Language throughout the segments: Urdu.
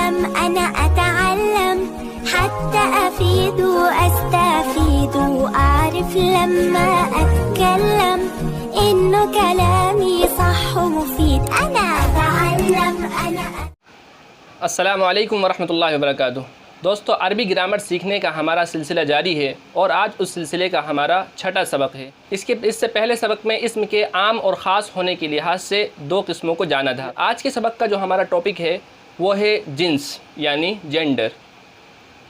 أتعلم أنا أتعلم حتى أفيد وأستفيد وأعرف لما أتكلم إنه كلامي صح ومفيد. أنا أتعلم أنا السلام علیکم ورحمۃ اللہ وبرکاتہ۔ دوستو، عربی گرامر سیکھنے کا ہمارا سلسلہ جاری ہے اور آج اس سلسلے کا ہمارا چھٹا سبق ہے۔ اس سے پہلے سبق میں اسم کے عام اور خاص ہونے کے لحاظ سے دو قسموں کو جانا تھا۔ آج کے سبق کا جو ہمارا ٹاپک ہے وہ ہے جنس یعنی جینڈر۔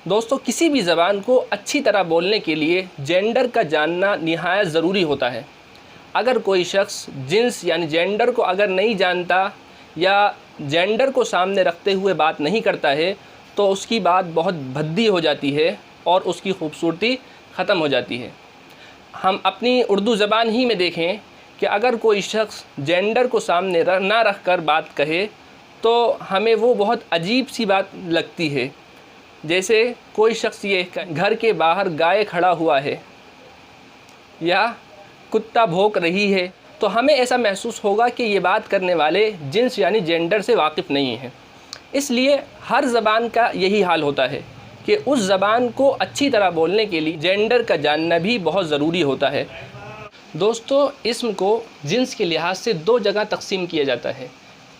دوستو، کسی بھی زبان کو اچھی طرح بولنے کے لیے جینڈر کا جاننا نہایت ضروری ہوتا ہے۔ اگر کوئی شخص جنس یعنی جینڈر کو اگر نہیں جانتا یا جینڈر کو سامنے رکھتے ہوئے بات نہیں کرتا ہے تو اس کی بات بہت بھدی ہو جاتی ہے اور اس کی خوبصورتی ختم ہو جاتی ہے۔ ہم اپنی اردو زبان ہی میں دیکھیں کہ اگر کوئی شخص جینڈر کو سامنے نہ رکھ کر بات کہے تو ہمیں وہ بہت عجیب سی بات لگتی ہے۔ جیسے کوئی شخص یہ گھر کے باہر گائے کھڑا ہوا ہے یا کتا بھونک رہی ہے تو ہمیں ایسا محسوس ہوگا کہ یہ بات کرنے والے جنس یعنی جینڈر سے واقف نہیں ہیں۔ اس لیے ہر زبان کا یہی حال ہوتا ہے کہ اس زبان کو اچھی طرح بولنے کے لیے جینڈر کا جاننا بھی بہت ضروری ہوتا ہے۔ دوستو، اسم کو جنس کے لحاظ سے دو جگہ تقسیم کیا جاتا ہے۔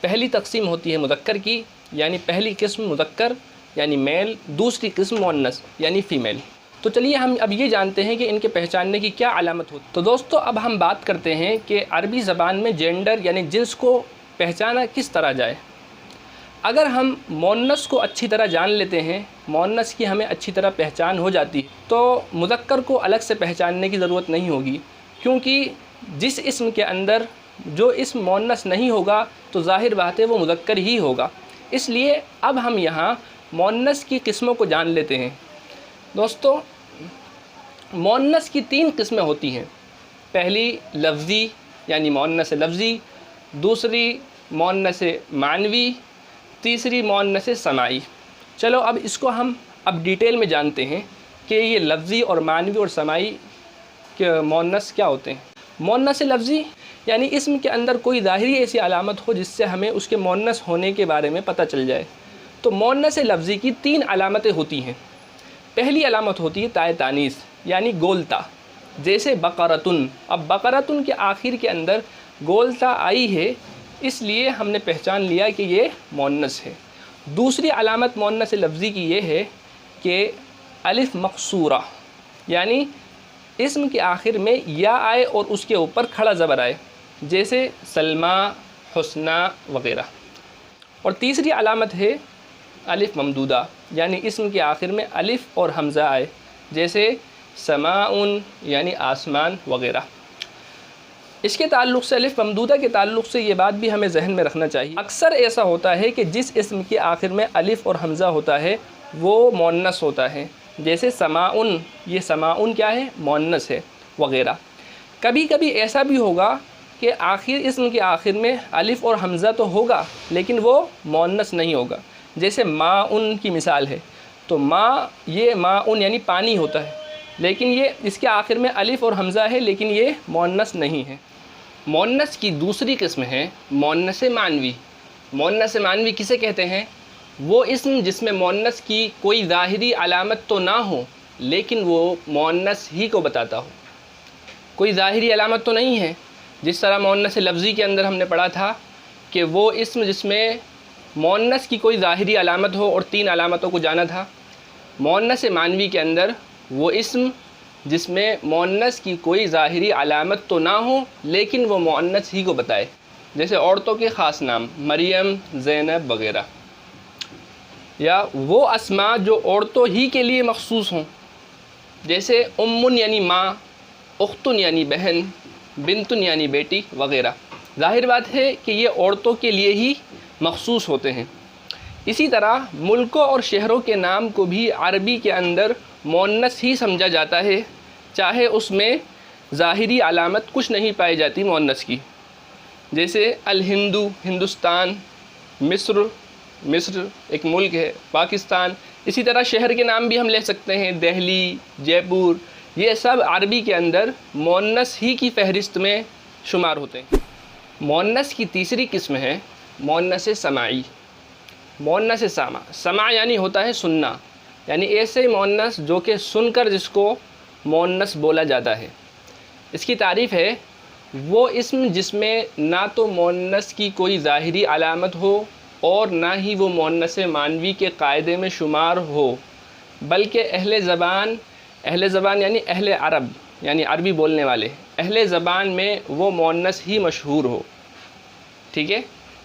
پہلی تقسیم ہوتی ہے مذکر کی، یعنی پہلی قسم مذکر یعنی میل، دوسری قسم مؤنث یعنی فیمیل۔ تو چلیے ہم اب یہ جانتے ہیں کہ ان کے پہچاننے کی کیا علامت ہوتی ہے۔ تو دوستو، اب ہم بات کرتے ہیں کہ عربی زبان میں جینڈر یعنی جنس کو پہچانا کس طرح جائے۔ اگر ہم مؤنث کو اچھی طرح جان لیتے ہیں، مؤنث کی ہمیں اچھی طرح پہچان ہو جاتی تو مذکر کو الگ سے پہچاننے کی ضرورت نہیں ہوگی، کیونکہ جس اسم کے اندر جو اسم مؤنث نہیں ہوگا تو ظاہر بات ہے وہ مذکر ہی ہوگا۔ اس لیے اب ہم یہاں مؤنث کی قسموں کو جان لیتے ہیں۔ دوستو، مؤنث کی تین قسمیں ہوتی ہیں۔ پہلی لفظی یعنی مؤنث لفظی، دوسری مؤنث معنوی، تیسری مؤنث سماعی۔ چلو اب اس کو ہم ڈیٹیل میں جانتے ہیں کہ یہ لفظی اور معنوی اور سماعی کے مؤنث کیا ہوتے ہیں۔ مؤنث لفظی یعنی اسم کے اندر کوئی ظاہری ایسی علامت ہو جس سے ہمیں اس کے مؤنث ہونے کے بارے میں پتہ چل جائے۔ تو مؤنث لفظی کی تین علامتیں ہوتی ہیں۔ پہلی علامت ہوتی ہے تائے تانیث یعنی گولتا، جیسے بقرتن۔ اب بقرتن کے آخر کے اندر گولتا آئی ہے، اس لیے ہم نے پہچان لیا کہ یہ مؤنث ہے۔ دوسری علامت مؤنث لفظی کی یہ ہے کہ الف مقصورہ یعنی اسم کے آخر میں یا آئے اور اس کے اوپر کھڑا زبر آئے، جیسے سلمہ، حسنہ وغیرہ۔ اور تیسری علامت ہے الف ممدودہ یعنی اسم کے آخر میں الف اور حمزہ آئے، جیسے سماء یعنی آسمان وغیرہ۔ اس کے تعلق سے الف ممدودہ کے تعلق سے یہ بات بھی ہمیں ذہن میں رکھنا چاہیے۔ اکثر ایسا ہوتا ہے کہ جس اسم کے آخر میں الف اور حمزہ ہوتا ہے وہ مؤنث ہوتا ہے، جیسے سماء، یہ سماء کیا ہے؟ مؤنث ہے وغیرہ۔ کبھی کبھی ایسا بھی ہوگا کہ اسم کے آخر میں الف اور حمزہ تو ہوگا لیکن وہ مؤنث نہیں ہوگا، جیسے ماء کی مثال ہے۔ تو یہ ماء یعنی پانی ہوتا ہے، لیکن یہ اس کے آخر میں الف اور حمزہ ہے لیکن یہ مؤنث نہیں ہے۔ مؤنث کی دوسری قسم ہے مؤنث معنوی۔ مؤنث معنوی کسے کہتے ہیں؟ وہ اسم جس میں مؤنث کی کوئی ظاہری علامت تو نہ ہو لیکن وہ مؤنث ہی کو بتاتا ہو۔ کوئی ظاہری علامت تو نہیں ہے، جس طرح مؤنث لفظی کے اندر ہم نے پڑھا تھا کہ وہ اسم جس میں مؤنث کی کوئی ظاہری علامت ہو اور تین علامتوں کو جانا تھا۔ مؤنث معنوی کے اندر وہ اسم جس میں مؤنث کی کوئی ظاہری علامت تو نہ ہو لیکن وہ مؤنث ہی کو بتائے، جیسے عورتوں کے خاص نام مریم، زینب وغیرہ، یا وہ اسماء جو عورتوں ہی کے لیے مخصوص ہوں، جیسے ام یعنی ماں، اختن یعنی بہن، بنتن یعنی بیٹی وغیرہ۔ ظاہر بات ہے کہ یہ عورتوں کے لیے ہی مخصوص ہوتے ہیں۔ اسی طرح ملکوں اور شہروں کے نام کو بھی عربی کے اندر مؤنث ہی سمجھا جاتا ہے، چاہے اس میں ظاہری علامت کچھ نہیں پائی جاتی مؤنث کی، جیسے الہندو ہندوستان، مصر ایک ملک ہے، پاکستان۔ اسی طرح شہر کے نام بھی ہم لے سکتے ہیں، دہلی، جے پور، یہ سب عربی کے اندر مؤنث ہی کی فہرست میں شمار ہوتے ہیں۔ مؤنث کی تیسری قسم ہے مؤنث سماعی۔ مؤنث سما، سما یعنی ہوتا ہے سننا، یعنی ایسے مؤنث جو کہ سن کر جس کو مؤنث بولا جاتا ہے۔ اس کی تعریف ہے وہ اسم جس میں نہ تو مؤنث کی کوئی ظاہری علامت ہو اور نہ ہی وہ مؤنث معنوی کے قاعدے میں شمار ہو، بلکہ اہل زبان یعنی اہل عرب یعنی عربی بولنے والے، اہل زبان میں وہ مؤنث ہی مشہور ہو، ٹھیک ہے۔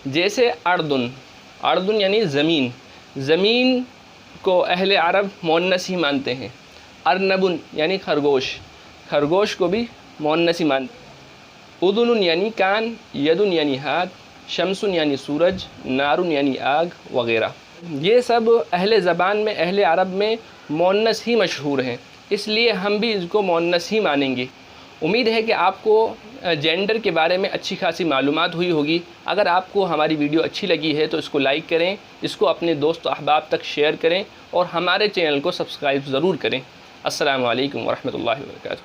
جیسے اردن یعنی زمین، زمین کو اہل عرب مؤنث ہی مانتے ہیں۔ ارنبن یعنی خرگوش کو بھی مؤنث ہی مانتے ہیں۔ اذن یعنی کان، یدن یعنی ہاتھ، شمسن یعنی سورج، نارن یعنی آگ وغیرہ۔ یہ سب اہل زبان میں اہل عرب میں مؤنث ہی مشہور ہیں، اس لیے ہم بھی اس کو مؤنث ہی مانیں گے۔ امید ہے کہ آپ کو جینڈر کے بارے میں اچھی خاصی معلومات ہوئی ہوگی۔ اگر آپ کو ہماری ویڈیو اچھی لگی ہے تو اس کو لائک کریں، اس کو اپنے دوست و احباب تک شیئر کریں اور ہمارے چینل کو سبسکرائب ضرور کریں۔ السلام علیکم ورحمۃ اللہ وبرکاتہ۔